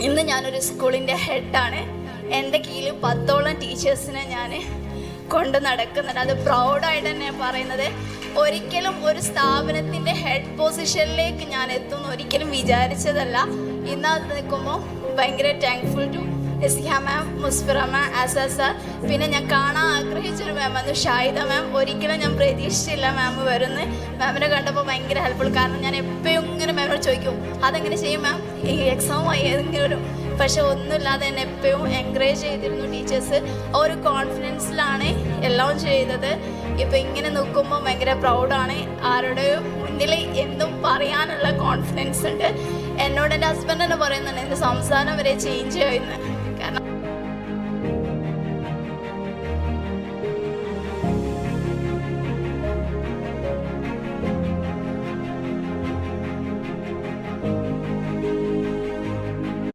ഇന്ന് ഞാനൊരു സ്കൂളിൻ്റെ ഹെഡാണ്. എൻ്റെ കീഴിൽ 10ഓളം ടീച്ചേഴ്സിനെ ഞാൻ കൊണ്ട് നടക്കുന്നുണ്ട്. അത് പ്രൗഡായിട്ട് തന്നെ പറയുന്നത്. ഒരിക്കലും ഒരു സ്ഥാപനത്തിൻ്റെ ഹെഡ് പൊസിഷനിലേക്ക് ഞാൻ എത്തുമെന്ന് ഒരിക്കലും വിചാരിച്ചതല്ല. ഇന്നത് നിൽക്കുമ്പോൾ ഭയങ്കര താങ്ക്ഫുൾ ടു എസിഹ മാം, മുസ്ഫിറ മാം, ആസാ സാർ. പിന്നെ ഞാൻ കാണാൻ ആഗ്രഹിച്ചൊരു മാമായിരുന്നു ഷാഹിദ മാം. ഒരിക്കലും ഞാൻ പ്രതീക്ഷിച്ചില്ല മാം വരുന്നു. മാമിനെ കണ്ടപ്പോൾ ഭയങ്കര ഹെൽപ്ഫുൾ. കാരണം ഞാൻ എപ്പോഴും ഇങ്ങനെ മാമിനോട് ചോദിക്കും, അതെങ്ങനെ ചെയ്യും മാം, ഈ എക്സാമായി ഏതെങ്കിലും ഒരു. പക്ഷെ ഒന്നുമില്ലാതെ എന്നെ എപ്പോഴും എൻകറേജ് ചെയ്തിരുന്നു ടീച്ചേഴ്സ്. ആ ഒരു കോൺഫിഡൻസിലാണ് എല്ലാം ചെയ്തത്. ഇപ്പം ഇങ്ങനെ നിൽക്കുമ്പോൾ ഭയങ്കര പ്രൗഡാണ്. ആരുടെയും മുന്നിൽ എന്തും പറയാനുള്ള കോൺഫിഡൻസ് ഉണ്ട്. എന്നോട് എൻ്റെ ഹസ്ബൻഡ് തന്നെ പറയുന്നുണ്ട് എൻ്റെ സംസാരം വരെ ചേഞ്ച് ചെയ്യുന്നത്.